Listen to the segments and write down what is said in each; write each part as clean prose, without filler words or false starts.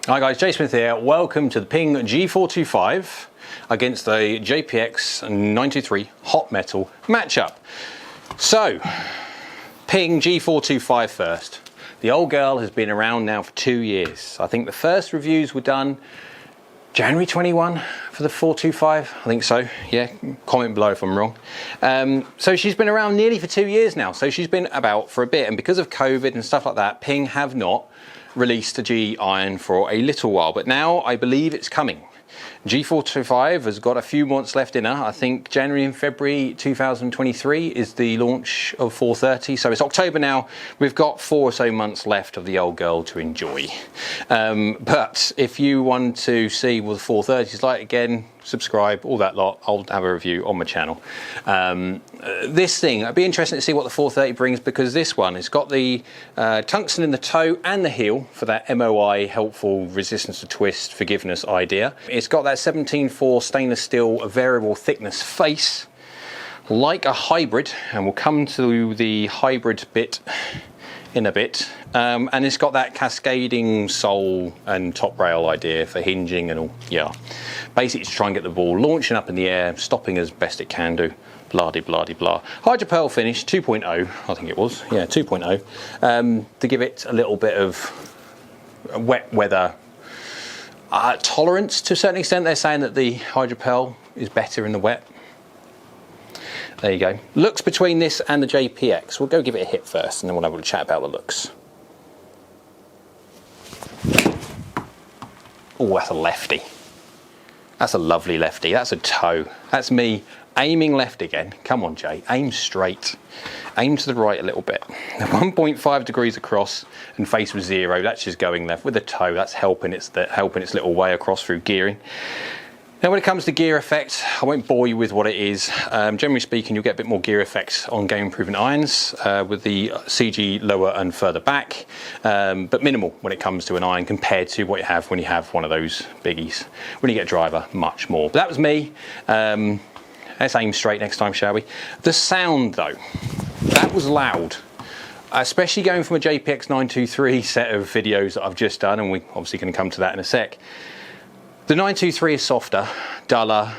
Hi guys, Jay Smith here. Welcome to the Ping G425 against the JPX923 hot metal matchup. So, Ping G425 first. The old girl has been around now for 2 years. I think the first reviews were done January 21 for the 425, I think so. Yeah, comment below if I'm wrong. So she's been around nearly for 2 years now. So she's been about for a bit, and because of COVID and stuff like that, Ping have not released a G iron for a little while, but now I believe it's coming. G425 has got a few months left in her. I think January and February 2023 is the launch of 430, so it's October now. We've got 4 or so months left of the old girl to enjoy. But if you want to see what the 430 is like, again, subscribe, all that lot. I'll have a review on my channel. This thing, it'd be interesting to see what the 430 brings, because this one, it's got the tungsten in the toe and the heel for that MOI, helpful resistance to twist, forgiveness idea. It's got that 17.4 stainless steel variable thickness face, like a hybrid, and we'll come to the hybrid bit in a bit. And it's got that cascading sole and top rail idea for hinging and all. Yeah, basically to try and get the ball launching up in the air, stopping as best it can do. Blah de blah de blah. Hydro pearl finish 2.0, I think it was. Yeah, 2.0. To give it a little bit of wet weather tolerance to a certain extent. They're saying that the hydro pearl is better in the wet. There you go. Looks between this and the JPX. We'll go give it a hit first, and then we'll have a chat about the looks. Oh, that's a lefty. That's a lovely lefty. That's a toe. That's me aiming left again. Come on, Jay. Aim straight. Aim to the right a little bit. 1.5 degrees across and face with 0. That's just going left with the toe. That's helping its little way across through gearing. Now, when it comes to gear effect, I won't bore you with what it is. Generally speaking, you'll get a bit more gear effects on game improvement irons with the CG lower and further back, but minimal when it comes to an iron compared to what you have when you have one of those biggies. When you get a driver, much more. But that was me. Let's aim straight next time, shall we? The sound, though, that was loud. Especially going from a JPX923 set of videos that I've just done, and we're obviously going to come to that in a sec. The 923 is softer, duller,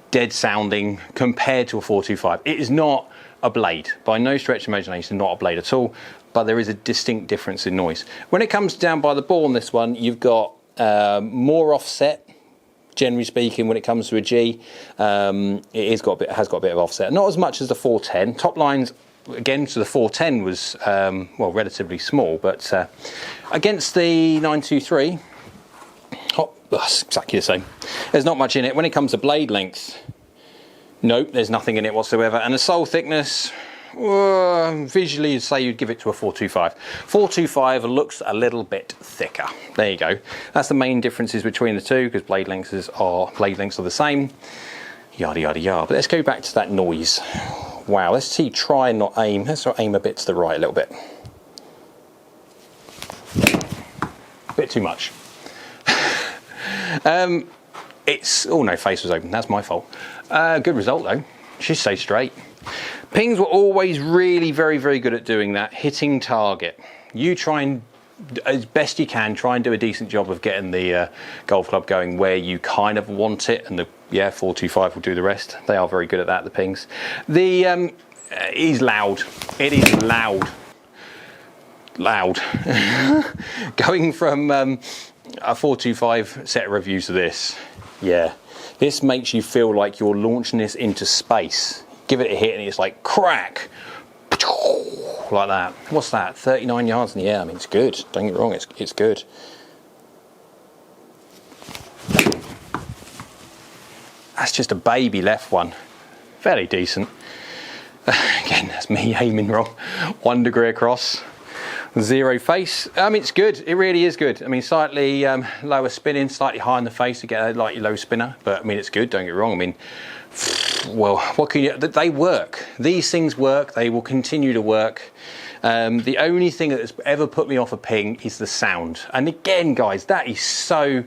dead sounding compared to a 425. It is not a blade, by no stretch of imagination, not a blade at all, but there is a distinct difference in noise. When it comes down by the ball on this one, you've got more offset, generally speaking, when it comes to a G. It has got a bit of offset, not as much as the 410. Top lines, again, so the 410 was, well, relatively small, but against the 923, that's exactly the same. There's not much in it. When it comes to blade length, nope, there's nothing in it whatsoever. And the sole thickness, visually, you'd say you'd give it to a 425. 425 looks a little bit thicker. There you go. That's the main differences between the two, because blade lengths are the same. Yada yada yada. But let's go back to that noise. Wow. Let's see. Try and not aim. Let's aim a bit to the right a little bit. A bit too much. Oh no, face was open, that's my fault. Good result though, she stayed straight. Pings were always really very good at doing that, hitting target. You try and, as best you can, try and do a decent job of getting the golf club going where you kind of want it, and the 425 will do the rest. They are very good at that, the Pings. The it is loud. It is loud. Going from a 425 set of reviews to this, yeah, this makes you feel like you're launching this into space. Give it a hit and it's like crack, like that. What's that? 39 yards in the air. I mean, it's good. Don't get me wrong, it's good. That's just a baby left one. Fairly decent. Again, that's me aiming wrong. 1 degree across. 0 face. I mean, it's good. It really is good. I mean, slightly lower spinning, slightly high in the face to get a lightly low spinner. But I mean, it's good. Don't get me wrong. I mean, well, what can you? They work. These things work. They will continue to work. The only thing that has ever put me off a Ping is the sound. And again, guys, that is so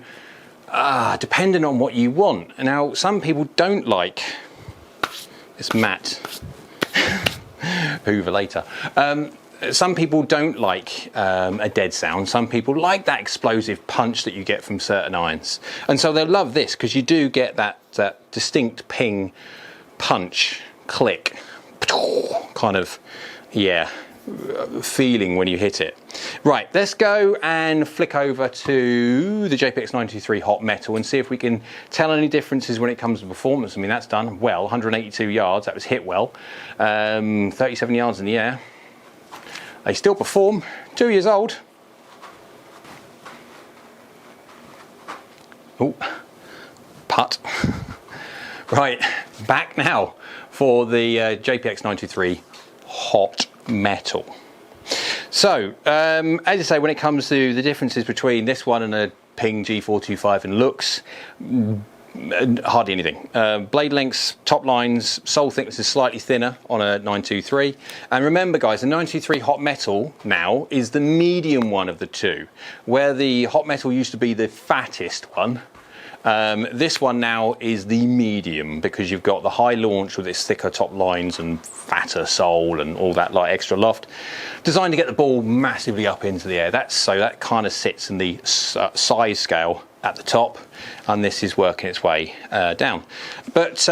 dependent on what you want. Now, some people don't like this matte. Hoover later. some people don't like a dead sound. Some people like that explosive punch that you get from certain irons. And so they'll love this because you do get that distinct ping, punch, click, kind of, yeah, feeling when you hit it. Right, let's go and flick over to the JPX923 Hot Metal and see if we can tell any differences when it comes to performance. I mean, that's done well, 182 yards, that was hit well, 37 yards in the air. They still perform, 2 years old. Oh, putt. Right, back now for the JPX923 Hot Metal. So, as I say, when it comes to the differences between this one and a Ping G425 and looks, hardly anything. Blade lengths, top lines, sole thickness is slightly thinner on a 923. And remember guys, the 923 Hot Metal now is the medium one of the two, where the Hot Metal used to be the fattest one. This one now is the medium because you've got the high launch with its thicker top lines and fatter sole and all that like extra loft, designed to get the ball massively up into the air. So that kind of sits in the size scale at the top, and this is working its way down. But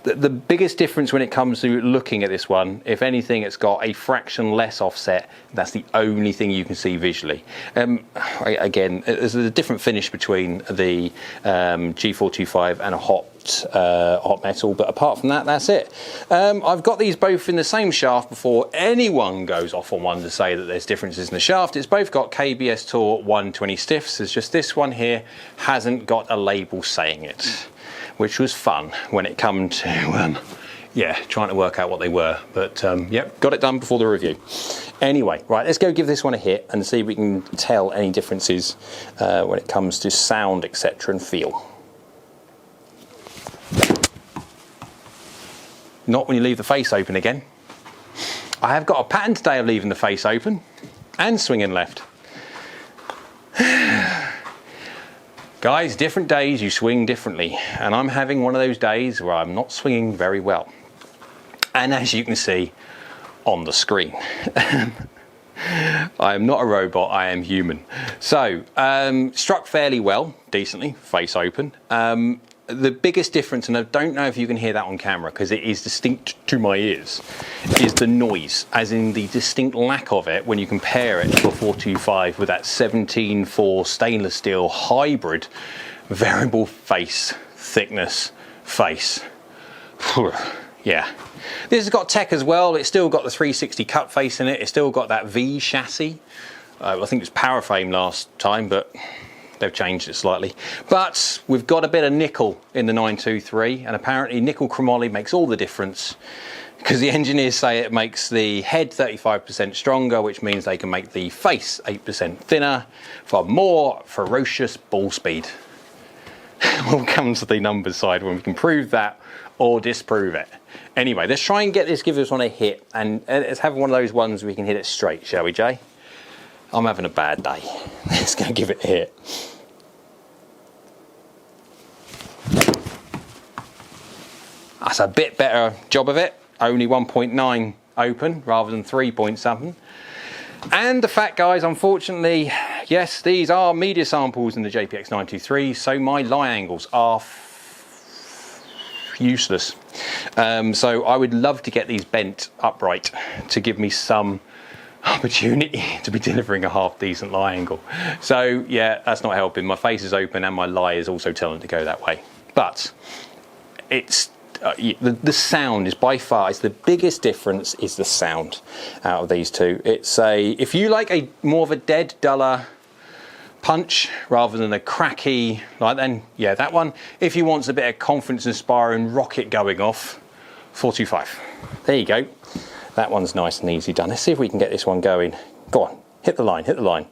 the biggest difference when it comes to looking at this one, if anything, it's got a fraction less offset. That's the only thing you can see visually. Again, there's a different finish between the G425 and a hot metal, but apart from that, that's it. I've got these both in the same shaft before anyone goes off on one to say that there's differences in the shaft. It's both got KBS Tour 120 stiffs. It's just this one here hasn't got a label saying it, which was fun when it come to yeah, trying to work out what they were. But yep, got it done before the review. Anyway, right, let's go give this one a hit and see if we can tell any differences when it comes to sound, etc. and feel. Not when you leave the face open again. I have got a pattern today of leaving the face open and swinging left. Guys, different days you swing differently, and I'm having one of those days where I'm not swinging very well. And as you can see on the screen, I am not a robot, I am human. So, struck fairly well, decently, face open. The biggest difference, and I don't know if you can hear that on camera because it is distinct to my ears, is the noise, as in the distinct lack of it when you compare it to a 425 with that 17.4 stainless steel hybrid variable face thickness face. Yeah. This has got tech as well. It's still got the 360 cut face in it. It's still got that V chassis. I think it was Paraframe last time, but they've changed it slightly. But we've got a bit of nickel in the 923, and apparently nickel chromoly makes all the difference because the engineers say it makes the head 35% stronger, which means they can make the face 8% thinner for more ferocious ball speed. We'll come to the numbers side when we can prove that or disprove it. Anyway, let's try and give this one a hit, and let's have one of those ones we can hit it straight, shall we, Jay? I'm having a bad day. Let's go give it a hit. That's a bit better job of it. Only 1.9 open rather than 3 point something. And the fact, guys, unfortunately, yes, these are media samples in the JPX923, so my lie angles are useless. So I would love to get these bent upright to give me some opportunity to be delivering a half decent lie angle. So yeah, that's not helping. My face is open and my lie is also telling to go that way. But it's the sound is by far, it's the biggest difference is the sound out of these two. It's if you like a more of a dead, duller punch rather than a cracky, like then, yeah, that one. If you want a bit of confidence inspiring rocket going off, 425. There you go. That one's nice and easy done. Let's see if we can get this one going. Go on, hit the line, hit the line.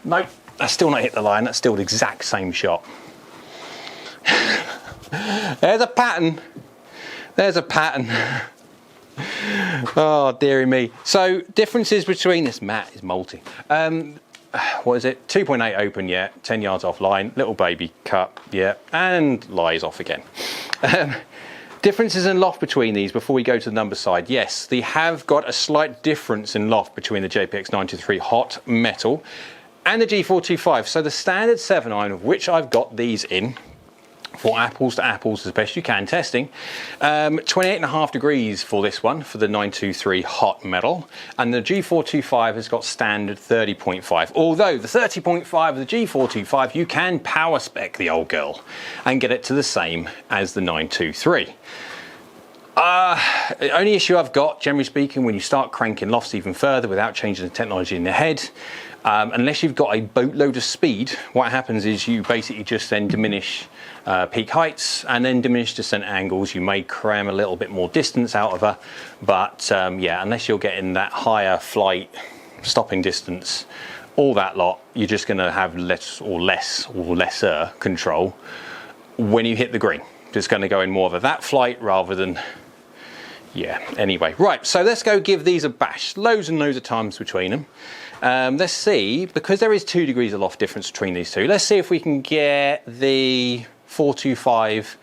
Nope, that's still not hit the line. That's still the exact same shot. There's a pattern. There's a pattern. Oh, dearie me. So, differences between this mat is multi. What is it? 2.8 open, yeah. 10 yards offline. Little baby cut, yeah. And lies off again. Differences in loft between these before we go to the number side. Yes, they have got a slight difference in loft between the JPX923 hot metal and the G425. So the standard 7-iron, of which I've got these in, for apples to apples as best you can testing, 28.5 degrees for this one, for the 923 hot metal, and the G425 has got standard 30.5. Although the 30.5 of the G425, you can power spec the old girl and get it to the same as the 923. The only issue I've got, generally speaking, when you start cranking lofts even further without changing the technology in the head, unless you've got a boatload of speed, what happens is you basically just then diminish peak heights and then diminish descent angles. You may cram a little bit more distance out of her, but yeah, unless you're getting that higher flight, stopping distance, all that lot, you're just going to have lesser control when you hit the green. Just going to go in more of that flight rather than, yeah, anyway. Right, so let's go give these a bash. Loads and loads of times between them. Let's see, because there is 2 degrees of loft difference between these two, let's see if we can get the 425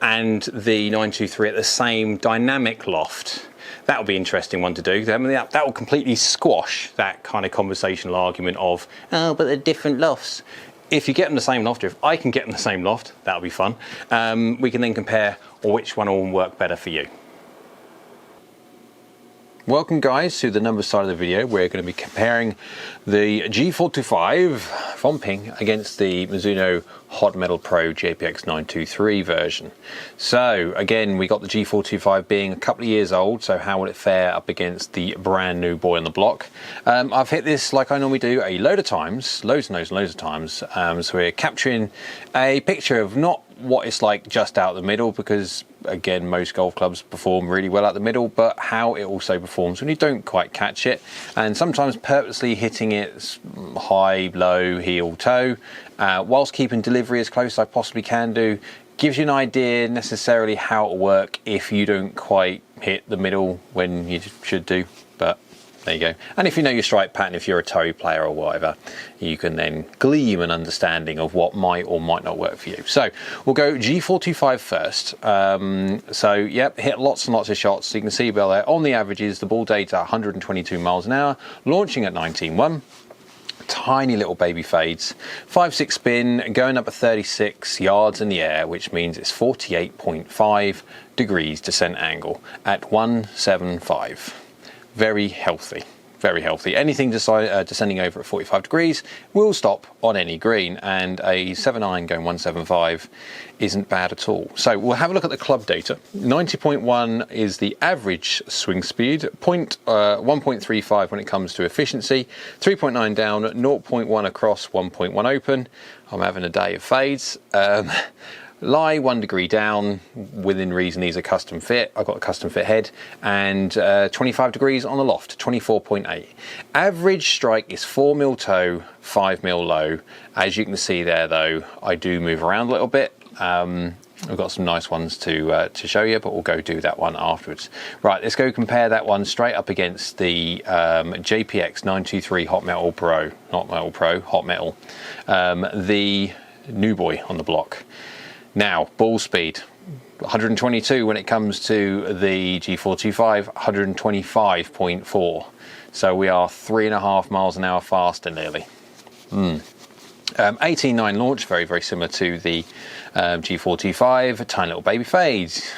and the 923 at the same dynamic loft. That will be an interesting one to do. I mean, that will completely squash that kind of conversational argument of, oh, but they're different lofts. If you get them the same loft, if I can get them the same loft, that'll be fun. We can then compare which one will work better for you. Welcome guys to the numbers side of the video. We're going to be comparing the G425 from Ping against the Mizuno Hot Metal Pro JPX923 version. So again, we got the G425 being a couple of years old, so how will it fare up against the brand new boy on the block? I've hit this like I normally do a load of times, loads and loads of times, so we're capturing a picture of not what it's like just out the middle, because again, most golf clubs perform really well out the middle, but how it also performs when you don't quite catch it, and sometimes purposely hitting it high, low, heel, toe, whilst keeping delivery as close as I possibly can do, gives you an idea necessarily how it'll work if you don't quite hit the middle when you should do, but there you go. And if you know your strike pattern, if you're a toe player or whatever, you can then glean an understanding of what might or might not work for you. So we'll go G425 first. So yep, hit lots and lots of shots. So you can see there on the averages, the ball data 122 miles an hour, launching at 19.1. Tiny little baby fades, 5-6 spin, going up at 36 yards in the air, which means it's 48.5 degrees descent angle at 175. Very healthy, very healthy. Anything descending over at 45 degrees will stop on any green, and a 7-iron going 175 isn't bad at all. So we'll have a look at the club data. 90.1 is the average swing speed, 1.35 when it comes to efficiency, 3.9 down, 0.1 across, 1.1 open. I'm having a day of fades. Lie 1 degree down, within reason. These are custom fit. I've got a custom fit head, and 25 degrees on the loft, 24.8. Average strike is 4 mil toe, 5 mil low. As you can see there though, I do move around a little bit. I've got some nice ones to show you, but we'll go do that one afterwards. Right, let's go compare that one straight up against the JPX923 Hot Metal Pro, not Metal Pro, Hot Metal, the new boy on the block. Now, ball speed, 122 when it comes to the G425, 125.4. So we are 3.5 miles an hour faster nearly. 18.9 launch, very, very similar to the G425, tiny little baby fades.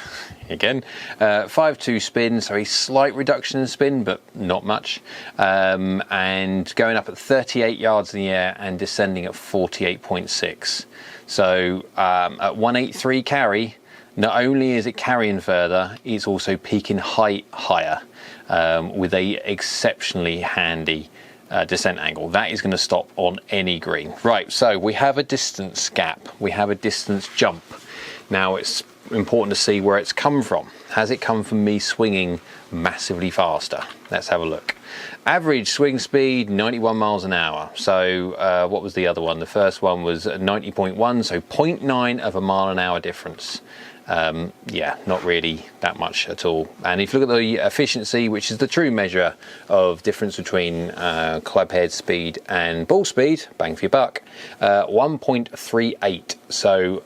Again, 5.2 spin, so a slight reduction in spin, but not much. And going up at 38 yards in the air and descending at 48.6. So at 183 carry, not only is it carrying further, it's also peaking height higher with a exceptionally handy descent angle. That is going to stop on any green. Right, so we have a distance gap, we have a distance jump. Now it's important to see where it's come from. Has it come from me swinging massively faster? Let's have a look. Average swing speed 91 miles an hour. So what was the other one? The first one was 90.1, so 0.9 of a mile an hour difference. Yeah, not really that much at all. And if you look at the efficiency, which is the true measure of difference between club head speed and ball speed, bang for your buck, 1.38. So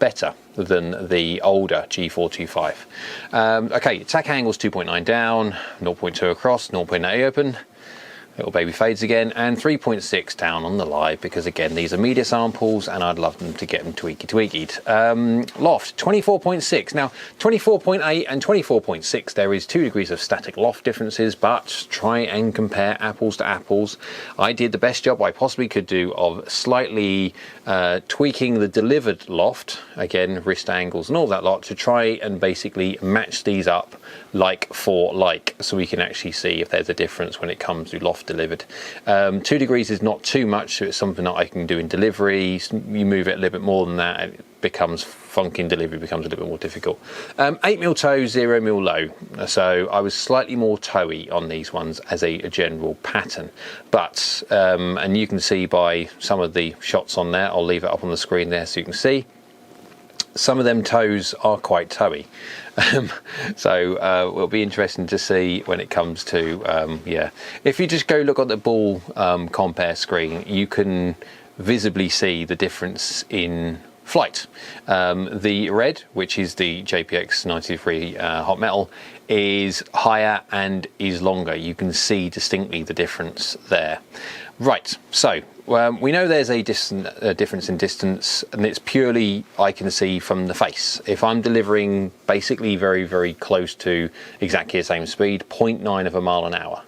better than the older G425. Okay, attack angle's 2.9 down, 0.2 across, 0.8 open. Little baby fades again, and 3.6 down on the live, because again these are media samples and I'd love them to get them tweakied. Loft 24.6. Now 24.8 and 24.6, there is 2 degrees of static loft differences, but try and compare apples to apples. I did the best job I possibly could do of slightly tweaking the delivered loft, again wrist angles and all that lot, to try and basically match these up like for like, so we can actually see if there's a difference when it comes to loft delivered. 2 degrees is not too much, so it's something that I can do in delivery. You move it a little bit more than that, it becomes funky in delivery, becomes a little bit more difficult. 8mm toe, 0mm low, so I was slightly more toey on these ones as a general pattern, but and you can see by some of the shots on there, I'll leave it up on the screen there so you can see, some of them toes are quite toey. So it'll be interesting to see when it comes to, yeah, if you just go look at the ball compare screen, you can visibly see the difference in flight. The red, which is the JPX923 hot metal, is higher and is longer. You can see distinctly the difference there. Right, so we know there's a difference in distance, and it's purely I can see from the face. If I'm delivering basically very, very close to exactly the same speed, 0.9 of a mile an hour,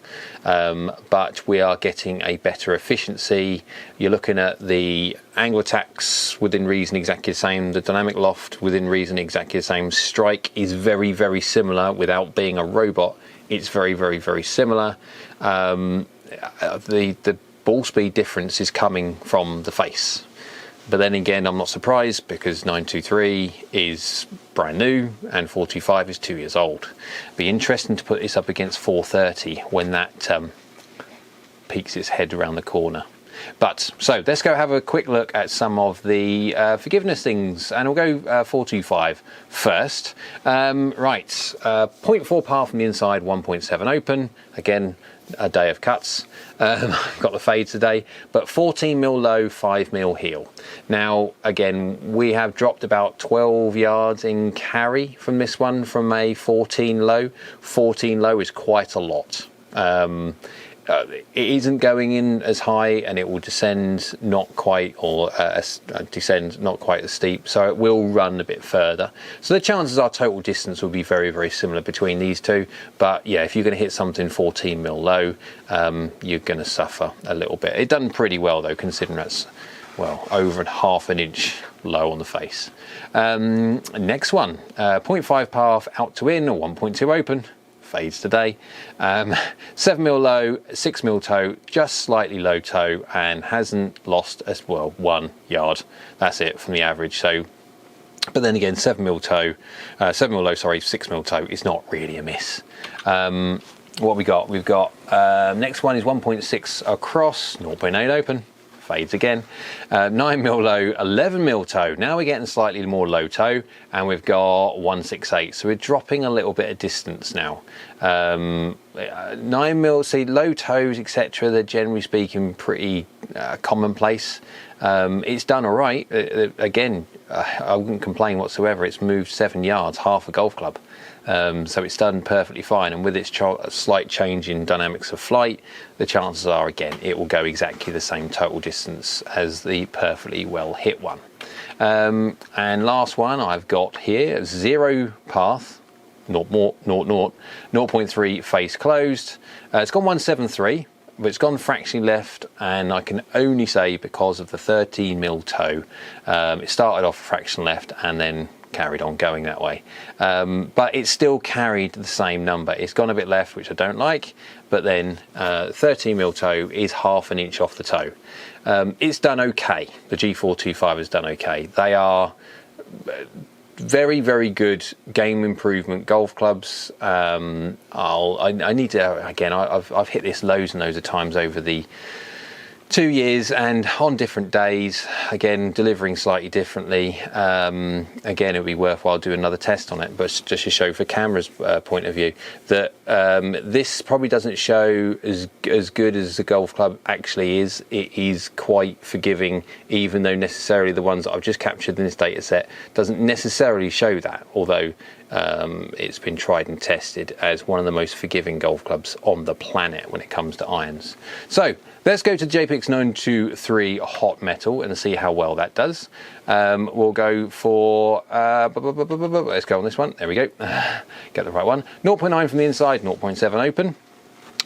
but we are getting a better efficiency. You're looking at the angle attacks within reason exactly the same, the dynamic loft within reason exactly the same, strike is very, very similar without being a robot. It's very, very, very similar. The ball speed difference is coming from the face, but then again I'm not surprised, because 923 is brand new and 425 is 2 years old. Be interesting to put this up against 430 when that peeks its head around the corner. But so let's go have a quick look at some of the forgiveness things, and we'll go 425 first. Right, 0.4 par from the inside, 1.7 open. Again, a day of cuts. Got the fades today, but 14mm low, 5mm heel. Now again, we have dropped about 12 yards in carry from this one, from a 14 low. 14 low is quite a lot. It isn't going in as high, and it will descend not quite, or descend not quite as steep, so it will run a bit further. So the chances are total distance will be very, very similar between these two, but yeah, if you're going to hit something 14mm low, you're going to suffer a little bit. It done pretty well though, considering that's, well, over half an inch low on the face. Next one, 0.5 par out to in, or 1.2 open. Fades today. 7mm low, 6mm toe, just slightly low toe, and hasn't lost as well 1 yard. That's it from the average. So, but then again, 7mm toe, 7mm low, sorry, 6mm toe is not really a miss. What we got? We've got next one is 1.6 across, 0.8 open. Fades again. 9mm low, 11mm toe. Now we're getting slightly more low toe, and we've got 168. So we're dropping a little bit of distance now. 9mm, see, low toes, etc. They're generally speaking pretty commonplace. It's done all right. Again, I wouldn't complain whatsoever. It's moved 7 yards, half a golf club. So it's done perfectly fine, and with its slight change in dynamics of flight, the chances are, again, it will go exactly the same total distance as the perfectly well hit one. And last one I've got here, 0 path, 0.3 face closed. It's gone 173, but it's gone fractionally left, and I can only say because of the 13mm toe. It started off fraction left and then carried on going that way, but it still carried the same number. It's gone a bit left, which I don't like, but then 13mm toe is half an inch off the toe. It's done okay. The G425 has done okay. They are very, very good game improvement golf clubs. I need to, again, I've hit this loads and loads of times over the 2 years and on different days, again delivering slightly differently. Again, it would be worthwhile doing another test on it, but just to show for camera's point of view that this probably doesn't show as good as the golf club actually is. It is quite forgiving, even though necessarily the ones that I've just captured in this data set doesn't necessarily show that, although it's been tried and tested as one of the most forgiving golf clubs on the planet when it comes to irons. So let's go to the JPX923 hot metal and see how well that does. We'll go for, let's go on this one. There we go. Get the right one. 0.9 from the inside, 0.7 open.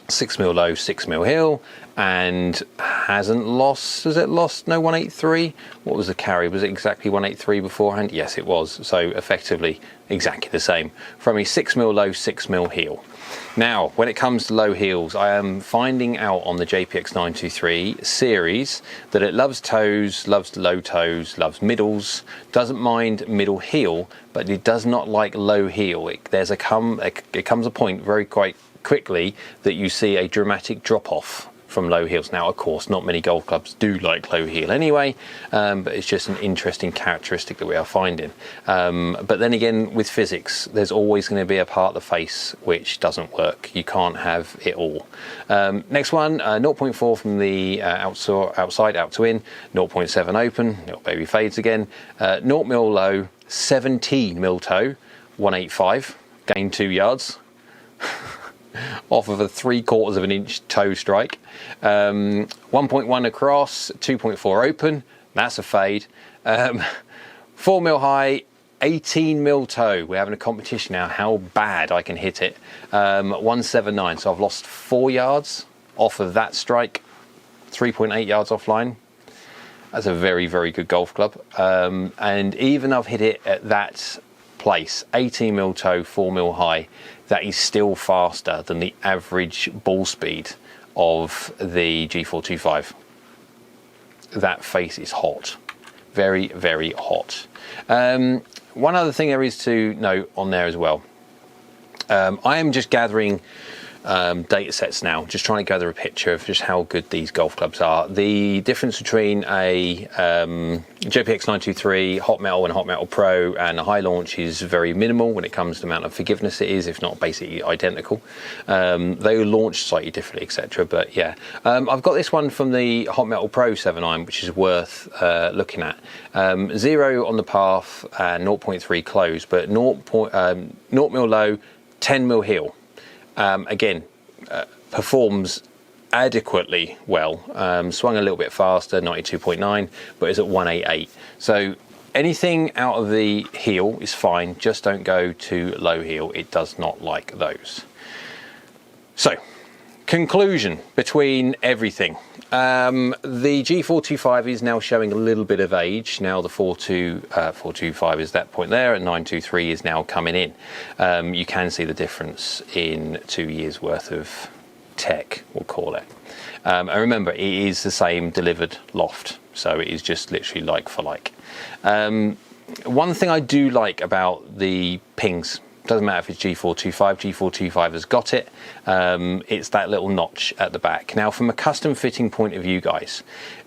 6mm low, 6mm heel, and hasn't lost. Has it lost? No, 183. What was the carry? Was it exactly 183 beforehand? Yes, it was. So effectively exactly the same from a 6mm low, 6mm heel. Now, when it comes to low heels, I am finding out on the JPX923 series that it loves toes, loves low toes, loves middles, doesn't mind middle heel, but it does not like low heel. It comes a point very quite quickly that you see a dramatic drop off from low heels. Now, of course, not many golf clubs do like low heel anyway, but it's just an interesting characteristic that we are finding. But then again, with physics, there's always going to be a part of the face which doesn't work. You can't have it all. Next one, 0.4 from the outside out to in, 0.7 open, little baby fades again, 0mm low, 17mm toe, 185, gain 2 yards. Off of a 3/4 of an inch toe strike. 1.1 across, 2.4 open, that's a fade. 4mm high, 18mm toe. We're having a competition now how bad I can hit it. 179, so I've lost 4 yards off of that strike, 3.8 yards offline. That's a very, very good golf club. And even I've hit it at that place, 18mm toe, 4mm high, that is still faster than the average ball speed of the G425. That face is hot. Very, very hot. One other thing there is to note on there as well. I am just gathering data sets now, just trying to gather a picture of just how good these golf clubs are. The difference between a JPX923 Hot Metal and Hot Metal Pro and a high launch is very minimal when it comes to the amount of forgiveness it is, if not basically identical. They launch slightly differently, etc. But yeah, I've got this one from the Hot Metal Pro 7-iron, which is worth looking at. 0 on the path and 0.3 close, but 0mm low, 10mm heel. Again, performs adequately well. Swung a little bit faster, 92.9, but is at 188. So anything out of the heel is fine, just don't go to low heel. It does not like those. So, conclusion between everything. The G425 is now showing a little bit of age. Now the 425 is that point there, and 923 is now coming in. You can see the difference in 2 years worth of tech, we'll call it. And remember, it is the same delivered loft, so it is just literally like for like. One thing I do like about the pings, doesn't matter if it's G425, G425 has got it. It's that little notch at the back. Now, from a custom fitting point of view, guys,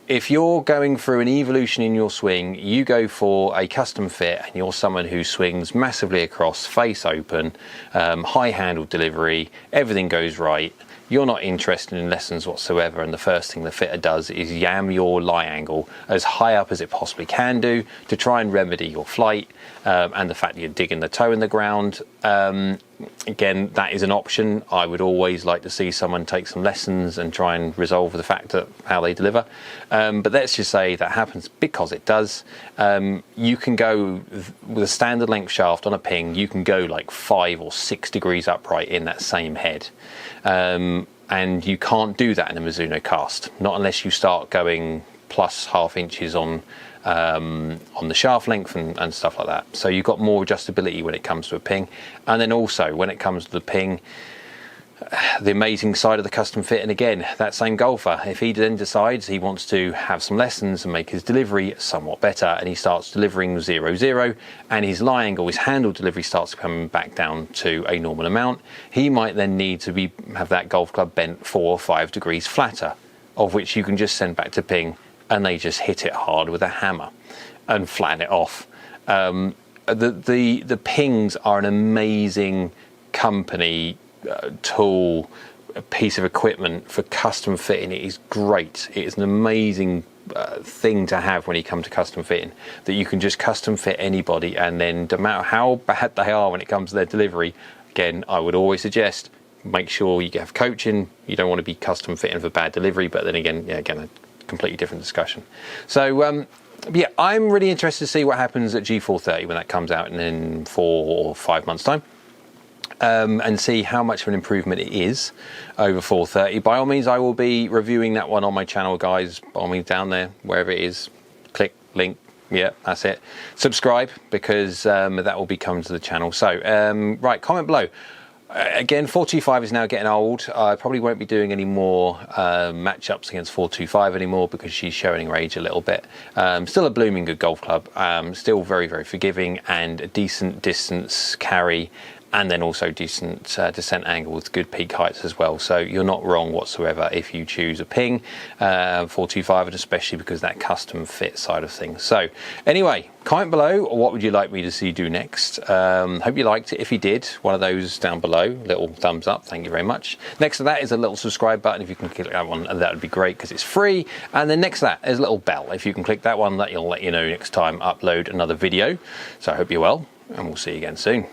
if you're going through an evolution in your swing, you go for a custom fit and you're someone who swings massively across, face open, high handle delivery, everything goes right. You're not interested in lessons whatsoever, and the first thing the fitter does is yam your lie angle as high up as it possibly can do to try and remedy your flight and the fact that you're digging the toe in the ground. Again, that is an option. I would always like to see someone take some lessons and try and resolve the fact that how they deliver. But let's just say that happens because it does. You can go with a standard length shaft on a ping, you can go like 5 or 6 degrees upright in that same head. And you can't do that in a Mizuno cast, not unless you start going plus ½ inches on the shaft length and stuff like that. So you've got more adjustability when it comes to a ping. And then also when it comes to the ping, the amazing side of the custom fit, and again, that same golfer, if he then decides he wants to have some lessons and make his delivery somewhat better, and he starts delivering 0-0, and his lie angle, his handle delivery starts coming back down to a normal amount, he might then need to have that golf club bent 4 or 5 degrees flatter. of which you can just send back to Ping and they just hit it hard with a hammer and flatten it off. The Pings are an amazing company, tool, a piece of equipment for custom fitting. It is great. It is an amazing thing to have when you come to custom fitting, that you can just custom fit anybody, and then no matter how bad they are when it comes to their delivery, again, I would always suggest make sure you have coaching. You don't want to be custom fitting for bad delivery, but then again, yeah, again, a completely different discussion. So yeah, I'm really interested to see what happens at G430 when that comes out in 4 or 5 months time. And see how much of an improvement it is over 430. By all means, I will be reviewing that one on my channel, guys. By all means, down there, wherever it is, click link. Yeah, that's it. Subscribe, because that will be coming to the channel. So, right, comment below. Again, 425 is now getting old. I probably won't be doing any more matchups against 425 anymore, because she's showing her age a little bit. Still a blooming good golf club. Still very, very forgiving, and a decent distance carry, and then also decent descent angle with good peak heights as well. So you're not wrong whatsoever if you choose a Ping 425, and especially because that custom fit side of things. So anyway, comment below, what would you like me to see do next? Hope you liked it. If you did, one of those down below, little thumbs up, thank you very much. Next to that is a little subscribe button. If you can click that one, that would be great, because it's free. And then next to that is a little bell. If you can click that one, that will let you know next time I upload another video. So I hope you're well, and we'll see you again soon.